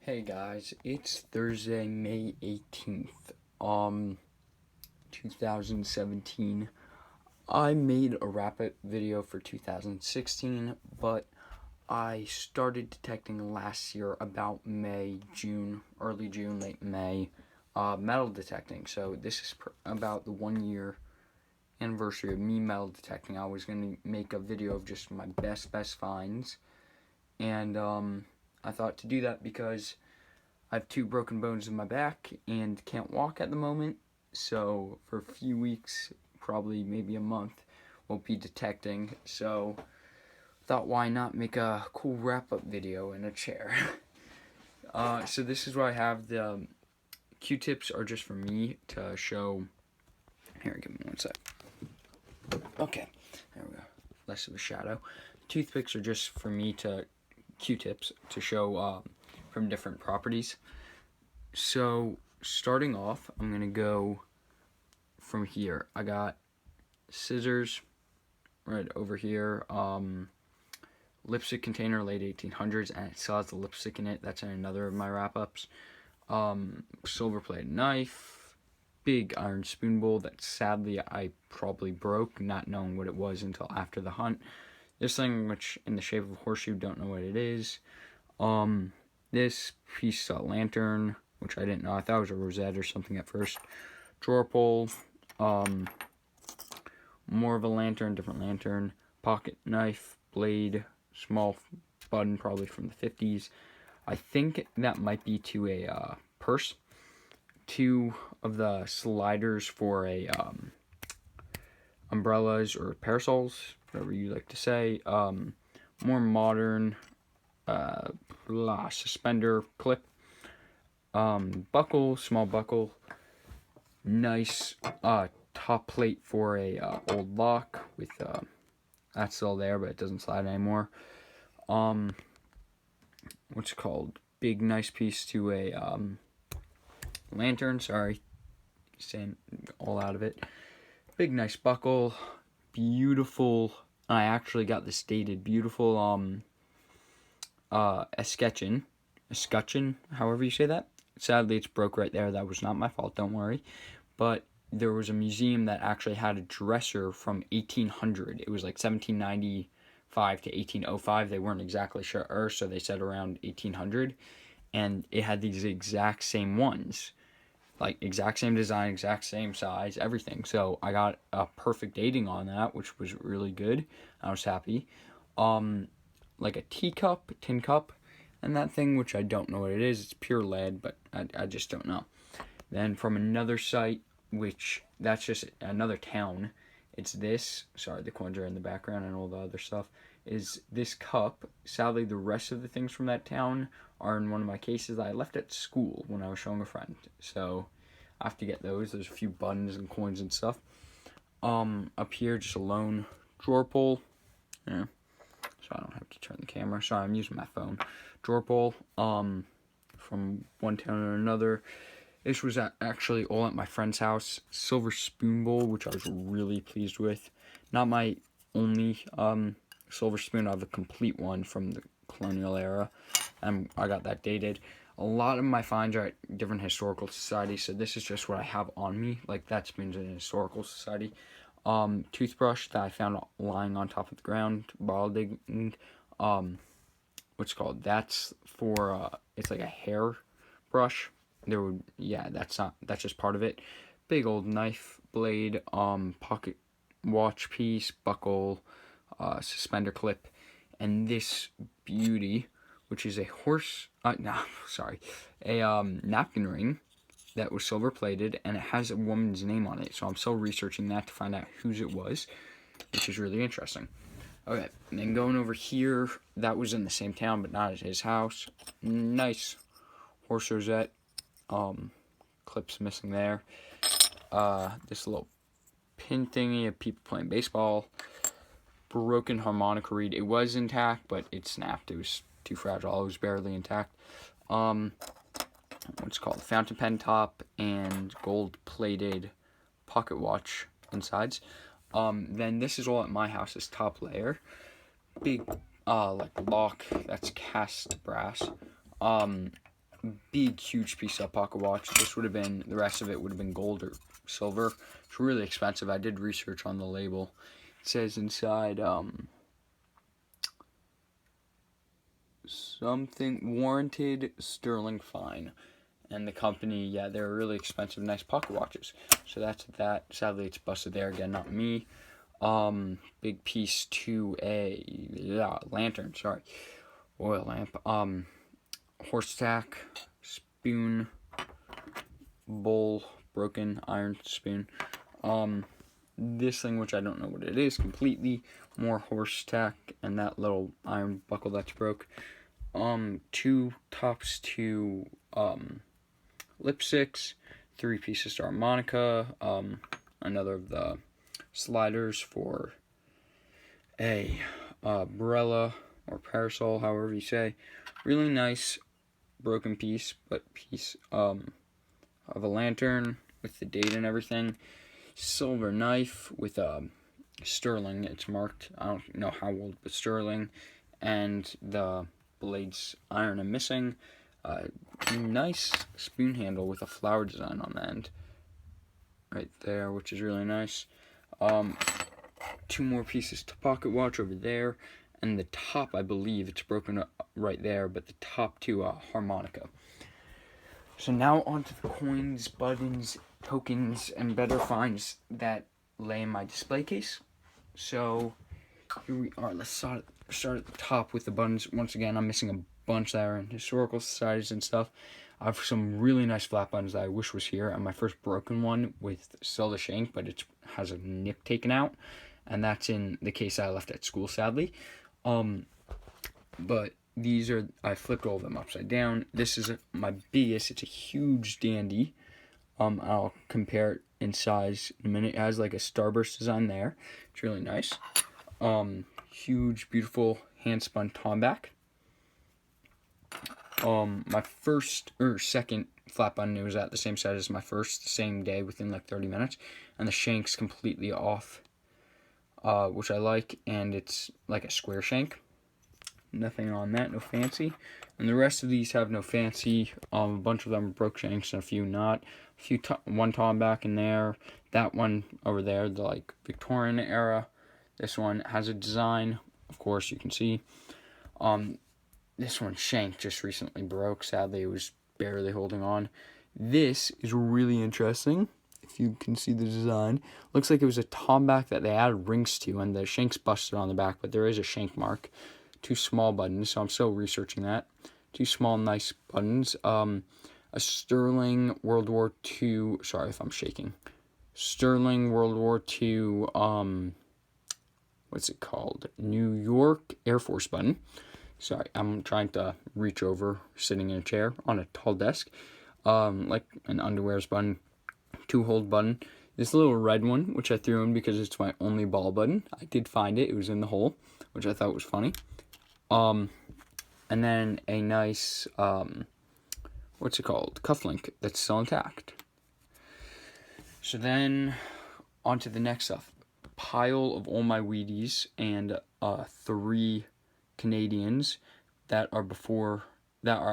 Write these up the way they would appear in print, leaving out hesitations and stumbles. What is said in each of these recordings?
Hey guys, it's Thursday, May 18th, 2017. I made a wrap-up video for 2016, but I started detecting last year about May, June, early June, late May, metal detecting. So this is about the 1 year anniversary of me metal detecting. I was going to make a video of just my best finds, and I thought to do that because I have 2 broken bones in my back and can't walk at the moment, so for a few weeks, probably maybe a month, won't be detecting. So thought, why not make a cool wrap-up video in a chair. So this is what I have. The Q-tips are just for me to show. Here, give me one sec. Okay, there we go. Less of a shadow. Toothpicks are just for me to Q-tips to show from different properties. So starting off, I'm gonna go from here. I got scissors right over here. Lipstick container, late 1800s, and it still has the lipstick in it. That's in another of my wrap-ups. Silver plated knife, big iron spoon bowl that sadly I probably broke, not knowing what it was until after the hunt. This thing, which in the shape of a horseshoe, don't know what it is. This piece of lantern, which I didn't know. I thought it was a rosette or something at first. Drawer pull, more of a lantern, different lantern. Pocket knife, blade, small button, probably from the 50s. I think that might be to a purse. 2 of the sliders for a umbrellas or parasols, whatever you like to say. More modern suspender clip. Buckle, small buckle. Nice top plate for a old lock with that's still there, but it doesn't slide anymore. What's it called? Big nice piece to a lantern. Sorry, saying all out of it. Big nice buckle. Beautiful. I actually got this dated. Beautiful escutcheon, however you say that. Sadly, it's broke right there. That was not my fault. Don't worry. But there was a museum that actually had a dresser from 1800. It was like 1795 to 1805. They weren't exactly sure, so they said around 1800. And it had these exact same ones. Like, exact same design, exact same size, everything. So I got a perfect dating on that, which was really good. I was happy. Like a teacup, tin cup, and that thing, which I don't know what it is. It's pure lead, but I just don't know. Then from another site, which that's just another town, it's this. Sorry, the coins are in the background and all the other stuff. Is this cup. Sadly, the rest of the things from that town are in one of my cases that I left at school when I was showing a friend. So I have to get those. There's a few buttons and coins and stuff. Up here, just a lone drawer pull. Yeah. So I don't have to turn the camera. Sorry, I'm using my phone. Drawer pull. From one town to another. This was actually all at my friend's house. Silver spoon bowl, which I was really pleased with. Not my only silver spoon. I have a complete one from the colonial era, and I got that dated. A lot of my finds are at different historical societies, so this is just what I have on me. Like, that spoon's in a historical society. Toothbrush that I found lying on top of the ground, bottle digging. What's it called? That's for it's like a hair brush. That's just part of it. Big old knife blade, pocket watch piece, buckle, suspender clip, and this beauty, which is a napkin ring that was silver plated, and it has a woman's name on it. So I'm still researching that to find out whose it was, which is really interesting. Okay, and then going over here, that was in the same town, but not at his house. Nice horse rosette. Clips missing there. This little pin thingy of people playing baseball. Broken harmonica reed. It was intact, but it snapped. It was too fragile. It was barely intact. What's it called? Fountain pen top and gold-plated pocket watch insides. Then this is all at my house. This top layer. Big, like lock. That's cast brass. big, huge piece of pocket watch. This would have been, the rest of it would have been gold or silver. It's really expensive. I did research on the label. It says inside, something warranted sterling fine. And the company, yeah, they're really expensive, nice pocket watches. So that's that. Sadly, it's busted there again, not me. Big piece to a lantern, sorry. Oil lamp. Horse tack, spoon, bowl, broken iron spoon. This thing, which I don't know what it is completely, more horse tack, and that little iron buckle that's broke. Two tops to lipsticks, 3 pieces to harmonica, another of the sliders for a umbrella or parasol, however you say. Really nice broken piece, but piece of a lantern with the date and everything. Silver knife with sterling. It's marked. I don't know how old, but sterling, and the blades iron and missing. Nice spoon handle with a flower design on the end, right there, which is really nice. 2 more pieces to pocket watch over there, and the top, I believe it's broken up right there, but the top to harmonica. So now onto the coins, buttons, tokens, and better finds that lay in my display case. So here we are. Let's start at the top with the buttons. Once again, I'm missing a bunch that are in historical societies and stuff. I have some really nice flat buttons that I wish was here, and my first broken one with still the shank, but it has a nip taken out, and that's in the case I left at school, sadly. But these are, I flipped all of them upside down. This is my biggest. It's a huge dandy. I'll compare it in size in a minute. It has like a starburst design there. It's really nice. Huge, beautiful hand-spun tomback. My first or second flat button, it was at the same size as my first, the same day within like 30 minutes, and the shank's completely off, which I like, and it's like a square shank. Nothing on that, no fancy. And the rest of these have no fancy. A bunch of them are broke shanks and a few not. One tomback in there. That one over there, the like Victorian era. This one has a design, of course you can see. This one shank just recently broke. Sadly, it was barely holding on. This is really interesting. If you can see the design, looks like it was a tomback that they added rings to, and the shank's busted on the back, but there is a shank mark. 2 small buttons, so I'm still researching that. 2 small, nice buttons. A Sterling World War II. Sorry if I'm shaking. Sterling World War II. What's it called? New York Air Force button. Sorry, I'm trying to reach over, sitting in a chair on a tall desk. Like an underwear's button. 2-hold button. This little red one, which I threw in because it's my only ball button. I did find it. It was in the hole, which I thought was funny. And then a nice, what's it called? Cufflink that's still intact. So then, on to the next stuff. Pile of all my Wheaties and 3 Canadians that are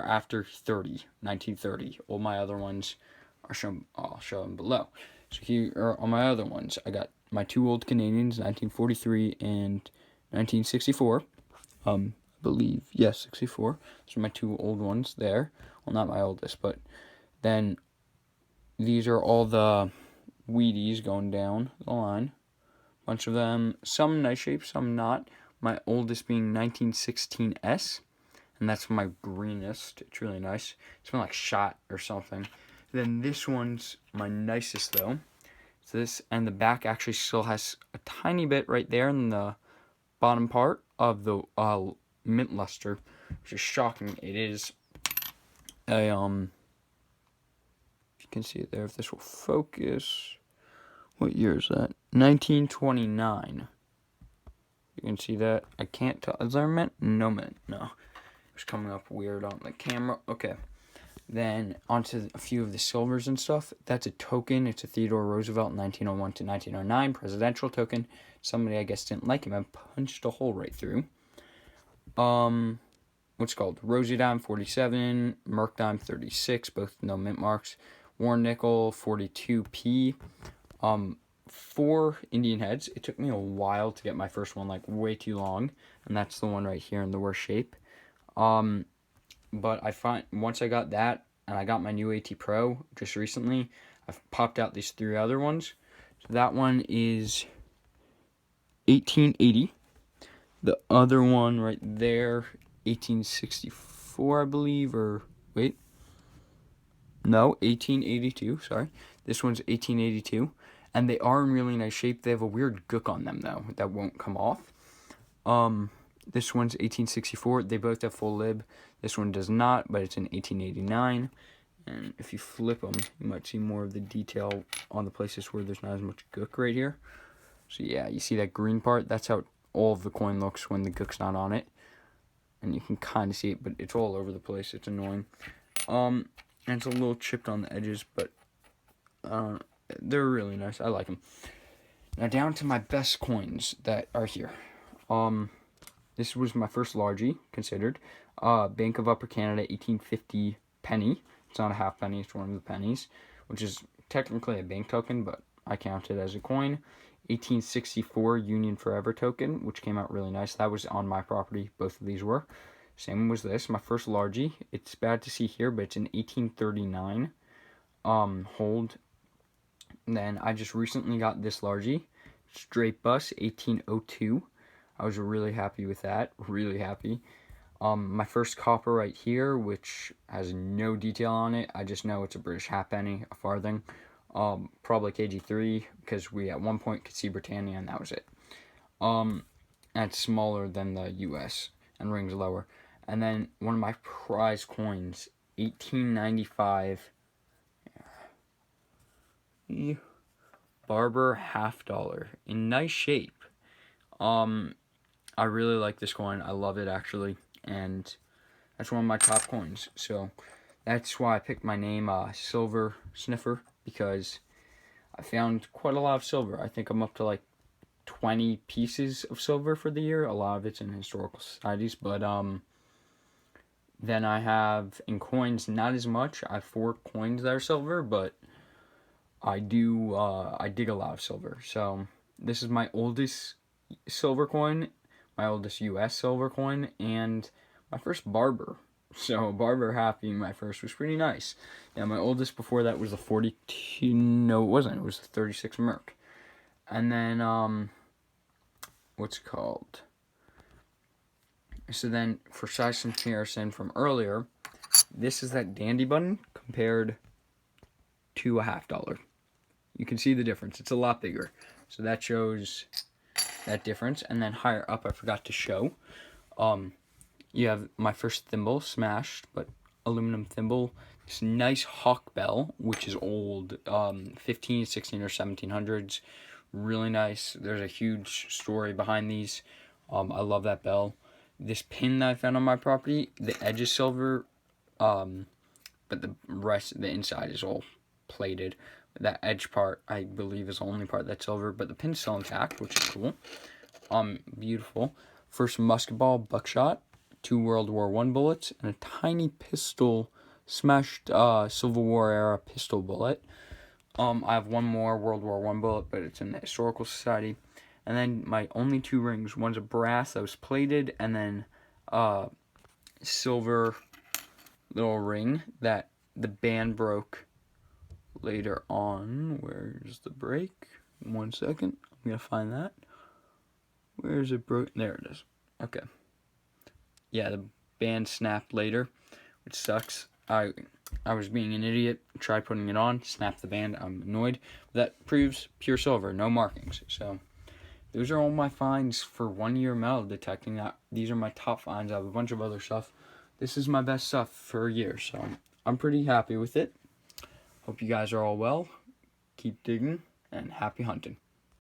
after 1930. All my other ones are shown. I'll show them below. So here are all my other ones. I got my 2 old Canadians, 1943 and 1964. Believe, yes, 64. Those are my 2 old ones there. Well, not my oldest, but then these are all the Wheaties going down the line. Bunch of them, some nice shape, some not. My oldest being 1916S, and that's my greenest. It's really nice. It's been like shot or something. Then this one's my nicest though. It's this, and the back actually still has a tiny bit right there in the bottom part of the mint luster, which is shocking. It is a if you can see it there, if this will focus, what year is that? 1929. You can see that. I can't tell. Is there a mint? No mint. No. It's coming up weird on the camera. Okay. Then onto a few of the silvers and stuff. That's a token. It's a Theodore Roosevelt 1901 to 1909 presidential token. Somebody I guess didn't like him and punched a hole right through. what's called Rosy Dime 47, Merc Dime 36, both no mint marks. Warren Nickel 42p. 4 Indian heads. It took me a while to get my first one, like way too long, and that's the one right here in the worst shape. But I find once I got that and I got my new AT Pro just recently, I've popped out these 3 other ones. So that one is 1880. The other one right there, 1864, I believe, or wait. No, 1882, sorry. This one's 1882. And they are in really nice shape. They have a weird gook on them, though, that won't come off. This one's 1864. They both have full lib. This one does not, but it's in 1889. And if you flip them, you might see more of the detail on the places where there's not as much gook right here. So yeah, you see that green part? That's how all of the coin looks when the gook's not on it. And you can kind of see it, but it's all over the place. It's annoying. And it's a little chipped on the edges, but they're really nice. I like them. Now down to my best coins that are here. This was my first largie considered. Bank of Upper Canada 1850 penny. It's not a half penny, it's one of the pennies, which is technically a bank token, but I count it as a coin. 1864 Union Forever token, which came out really nice. That was on my property. Both of these were. Same was this, my first largie. It's bad to see here, but it's an 1839 hold. And then I just recently got this largie, Straight Bus 1802. I was really happy with that, really happy. My first copper right here, which has no detail on it. I just know it's a British halfpenny, a farthing. Probably KG3, because we at one point could see Britannia, and that was it. And it's smaller than the US and rings lower. And then one of my prize coins, 1895 Barber half dollar in nice shape. I really like this coin. I love it actually, and that's one of my top coins. So that's why I picked my name Silver Sniffer, because I found quite a lot of silver. I think I'm up to like 20 pieces of silver for the year. A lot of it's in historical societies, but then I have in coins not as much. I have 4 coins that are silver, but I dig a lot of silver. So this is my oldest silver coin, my oldest US silver coin, and my first Barber. So Barber half being my first was pretty nice. Yeah, my oldest before that was the 42, no it wasn't, it was the 36 Merc. And then, what's it called? So then, for size comparison from earlier, this is that dandy button compared to a half dollar. You can see the difference. It's a lot bigger. So that shows that difference. And then higher up, I forgot to show. You have my first thimble, smashed, but aluminum thimble. This nice hawk bell, which is old, 15, 16, or 1700s. Really nice. There's a huge story behind these. I love that bell. This pin that I found on my property, the edge is silver, but the rest, the inside is all plated. That edge part, I believe, is the only part that's silver, but the pin's still intact, which is cool. Beautiful. First musket ball, buckshot, 2 World War I bullets, and a tiny pistol, smashed Civil War era pistol bullet. I have one more World War I bullet, but it's in the Historical Society. And then my only 2 rings. One's a brass that was plated, and then silver little ring that the band broke later on. Where's the break? 1 second. I'm going to find that. Where is it broke? There it is. Okay. Yeah, the band snapped later, which sucks. I was being an idiot, tried putting it on, snapped the band. I'm annoyed. That proves pure silver, no markings. So those are all my finds for 1 year metal detecting. These are my top finds. I have a bunch of other stuff. This is my best stuff for a year, so I'm pretty happy with it. Hope you guys are all well. Keep digging, and happy hunting.